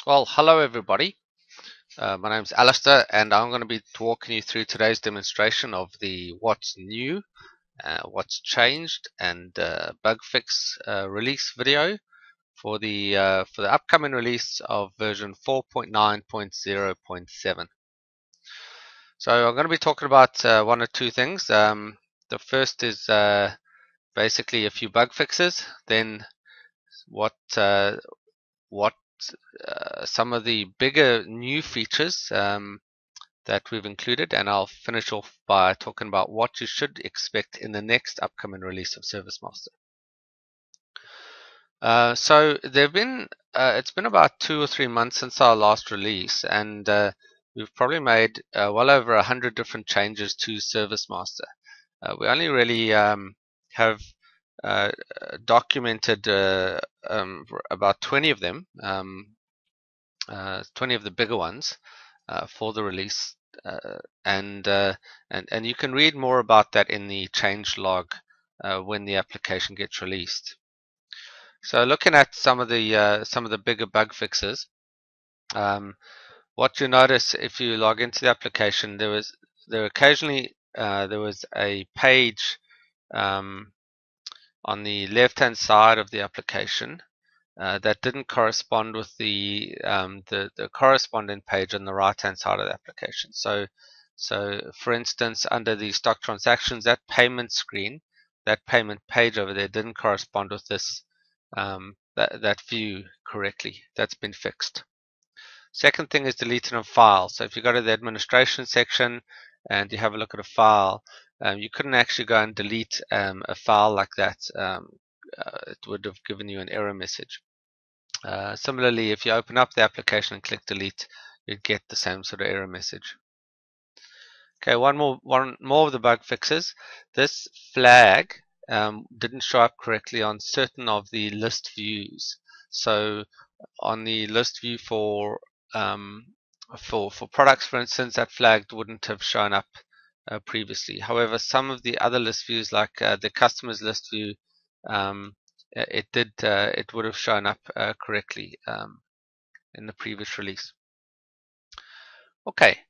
Well, hello everybody. My name is Alistair and I'm going to be walking you through today's demonstration of the what's new, what's changed and bug fix release video for the upcoming release of version 4.9.0.7. So I'm going to be talking about one or two things. The first is basically a few bug fixes, then what what some of the bigger new features that we've included, and I'll finish off by talking about what you should expect in the next upcoming release of Service Master. So it's been about 2 or 3 months since our last release, and we've probably made well over 100 different changes to Service Master. We only really have documented about 20 of them, 20 of the bigger ones for the release, and you can read more about that in the change log when the application gets released. So looking at some of the bigger bug fixes, what you notice if you log into the application, there was a page on the left-hand side of the application that didn't correspond with the corresponding page on the right-hand side of the application. So for instance, under the stock transactions, that payment screen, that payment page over there didn't correspond with this that view correctly. That's been fixed. Second thing is deleting a file. So if you go to the administration section and you have a look at a file, you couldn't actually go and delete a file like that. It would have given you an error message. Similarly, if you open up the application and click delete, you'd get the same sort of error message. Okay, one more of the bug fixes. This flag didn't show up correctly on certain of the list views. So on the list view for products, for instance, that flag wouldn't have shown up previously. However, some of the other list views, like the customers list view, it would have shown up correctly in the previous release. Okay,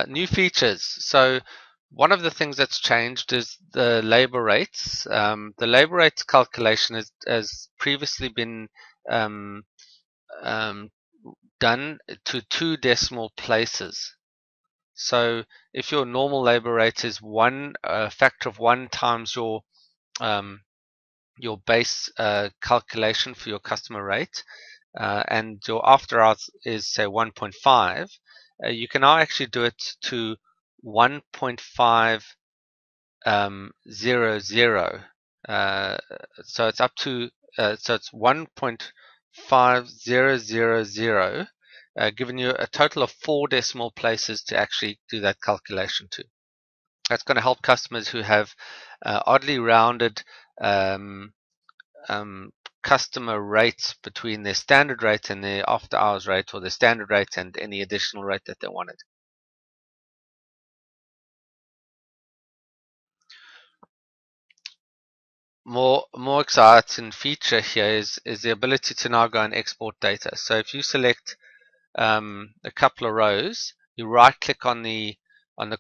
new features. So one of the things that's changed is the labor rates. The labor rates calculation has previously been done to 2 decimal places. So if your normal labor rate is a factor of 1 times your base calculation for your customer rate, and your after hours is say 1.5, you can now actually do it to 1.500. So it's up to so it's 1.5000, giving you a total of 4 decimal places to actually do that calculation to. That's going to help customers who have oddly rounded customer rates between their standard rate and their after hours rate, or their standard rate and any additional rate that they wanted. More exciting feature here is the ability to now go and export data. So if you select a couple of rows, you right click on the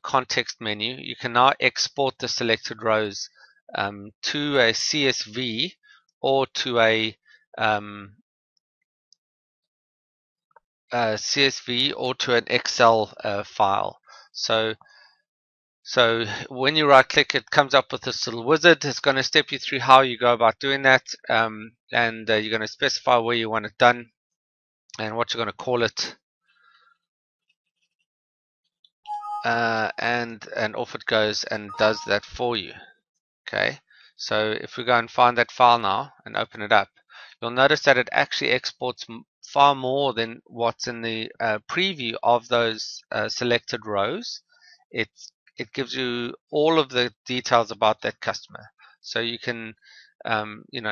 context menu, you can now export the selected rows to a CSV or to a CSV or to an Excel file. So when you right click, it comes up with this little wizard. It's going to step you through how you go about doing that, and you're going to specify where you want it done and what you're going to call it, and off it goes and does that for you. Okay, so if we go and find that file now and open it up, you'll notice that it actually exports far more than what's in the preview of those selected rows. It gives you all of the details about that customer. So you can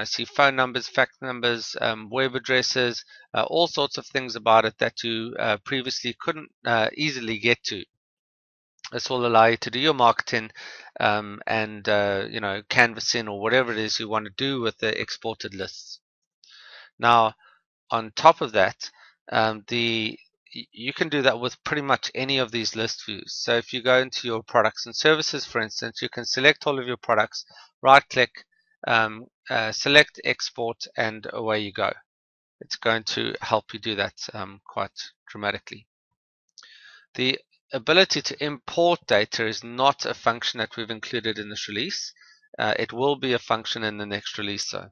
see phone numbers, fax numbers, web addresses, all sorts of things about it that you previously couldn't easily get to. This will allow you to do your marketing and canvassing or whatever it is you want to do with the exported lists. Now, on top of that, the you can do that with pretty much any of these list views. So if you go into your products and services, for instance, you can select all of your products, right click, select export, and away you go. It's going to help you do that quite dramatically. The ability to import data is not a function that we've included in this release. It will be a function in the next release though.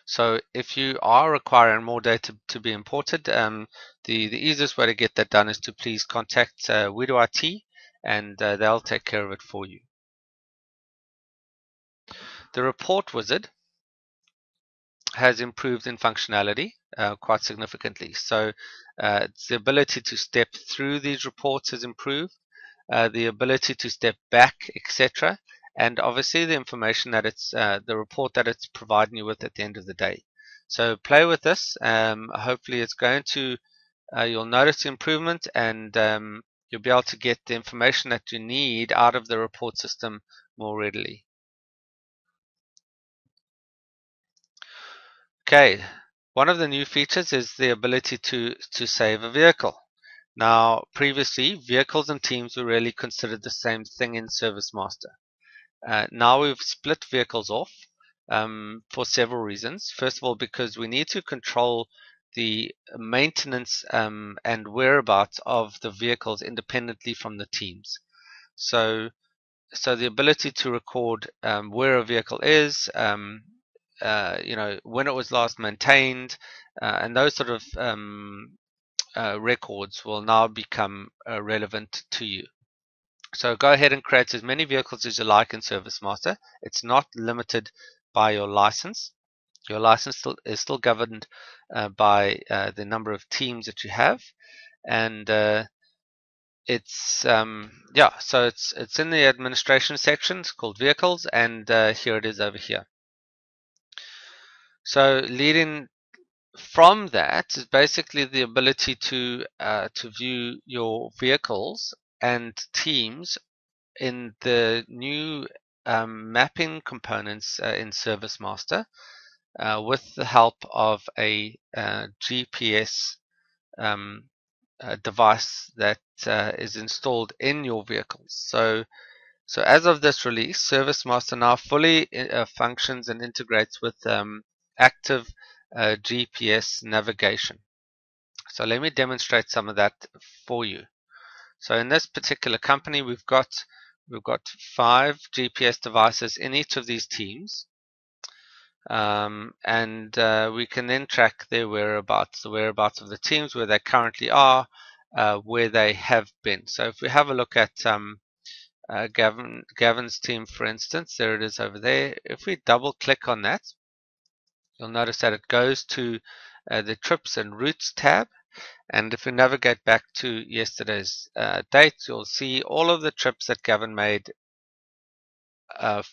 So if you are requiring more data to be imported, the easiest way to get that done is to please contact Widow IT, and they'll take care of it for you. The report wizard has improved in functionality quite significantly. So the ability to step through these reports has improved, the ability to step back, etc., and obviously the information that it's the report that it's providing you with at the end of the day. So play with this. Hopefully, it's going to you'll notice the improvement, and you'll be able to get the information that you need out of the report system more readily. Okay, one of the new features is the ability to save a vehicle. Now, previously, vehicles and teams were really considered the same thing in Service Master. Now we've split vehicles off for several reasons. First of all, because we need to control the maintenance and whereabouts of the vehicles independently from the teams. So the ability to record where a vehicle is, when it was last maintained, and those sort of records will now become relevant to you. So go ahead and create as many vehicles as you like in Service Master. It's not limited by your license. Your license is still governed by the number of teams that you have, and it's so it's in the administration section. It's called vehicles, and here it is over here. So leading from that is basically the ability to view your vehicles and teams in the new mapping components in Service Master with the help of a GPS device that is installed in your vehicles. So as of this release, Service Master now fully functions and integrates with active GPS navigation. So let me demonstrate some of that for you. So in this particular company, we've got 5 GPS devices in each of these teams, and we can then track their whereabouts, the whereabouts of the teams, where they currently are, where they have been. So if we have a look at Gavin's team, for instance, there it is over there. If we double click on that, you'll notice that it goes to the trips and routes tab. And if we navigate back to yesterday's date, you'll see all of the trips that Gavin made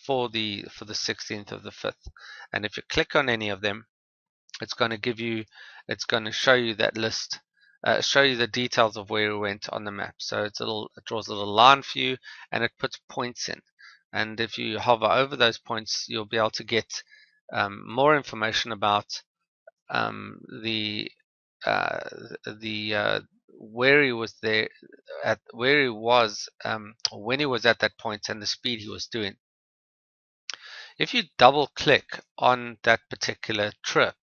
for the 16th of the 5th. And if you click on any of them, it's going to show you that list, show you the details of where we went on the map. So it draws a little line for you, and it puts points in. And if you hover over those points, you'll be able to get more information about the where he was there at where he was when he was at that point and the speed he was doing. If you double click on that particular trip,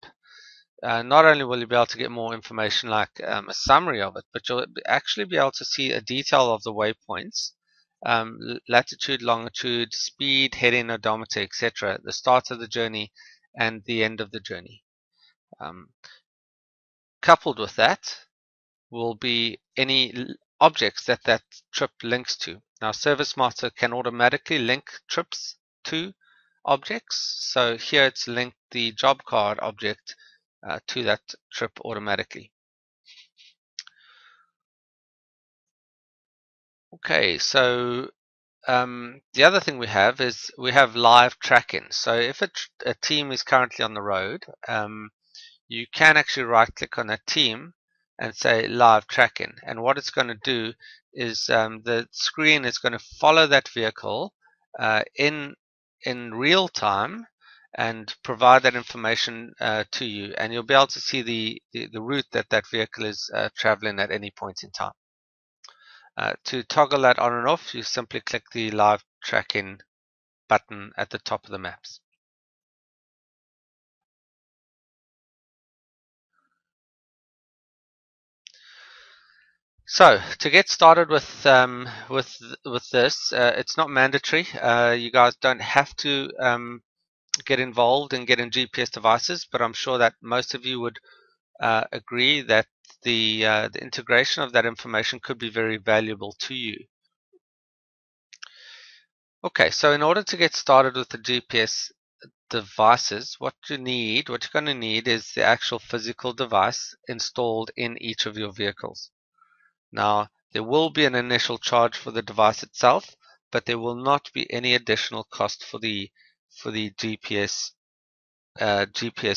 not only will you be able to get more information like a summary of it, but you'll actually be able to see a detail of the waypoints, latitude, longitude, speed, heading, odometer, etc., the start of the journey and the end of the journey. Coupled with that will be any objects that that trip links to. Now, Service Master can automatically link trips to objects. So here it's linked the job card object to that trip automatically. Okay, so the other thing we have is we have live tracking. So if a team is currently on the road, you can actually right click on that team and say live tracking, and what it's going to do is the screen is going to follow that vehicle in real time, and provide that information to you, and you'll be able to see the route that that vehicle is traveling at any point in time. To toggle that on and off, you simply click the live tracking button at the top of the maps. So to get started with this, it's not mandatory. You guys don't have to get involved in getting GPS devices, but I'm sure that most of you would agree that the integration of that information could be very valuable to you. Okay, so in order to get started with the GPS devices, what you're going to need is the actual physical device installed in each of your vehicles. Now, there will be an initial charge for the device itself, but there will not be any additional cost for the GPS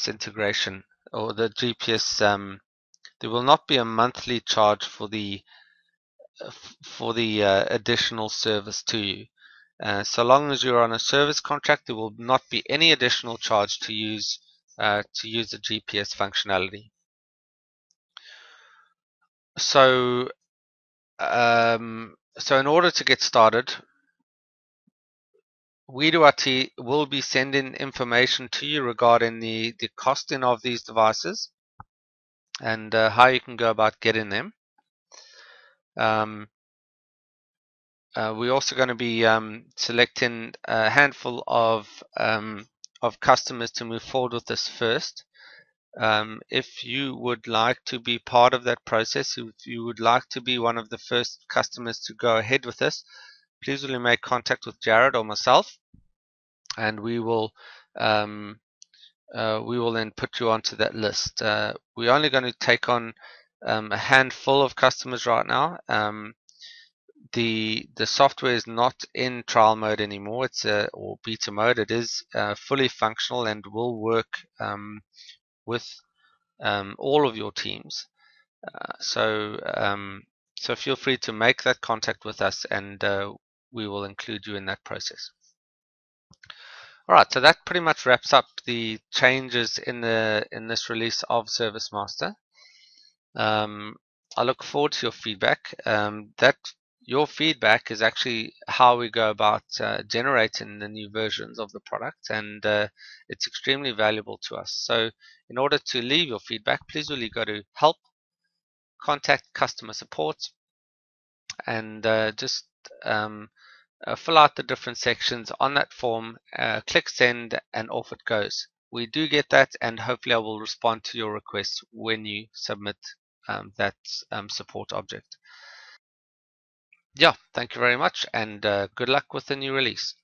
integration or the GPS. There will not be a monthly charge for the additional service to you. So long as you're on a service contract, there will not be any additional charge to use the GPS functionality. So, so in order to get started, WeDoIT will be sending information to you regarding the costing of these devices and how you can go about getting them. We're also going to be selecting a handful of customers to move forward with this first. If you would like to be part of that process, if you would like to be one of the first customers to go ahead with this, please will make contact with Jared or myself, and um, we will then put you onto that list. We're only going to take on a handful of customers right now. The software is not in trial mode anymore. It's or beta mode. It is fully functional and will work with all of your teams. So feel free to make that contact with us, and we will include you in that process. All right, so that pretty much wraps up the changes in this release of Service Master. I look forward to your feedback. That your feedback is actually how we go about generating the new versions of the product, and it's extremely valuable to us. So in order to leave your feedback, please really go to help, contact customer support, and just fill out the different sections on that form, click send, and off it goes. We do get that, and hopefully I will respond to your request when you submit that support object. Yeah, thank you very much, and good luck with the new release.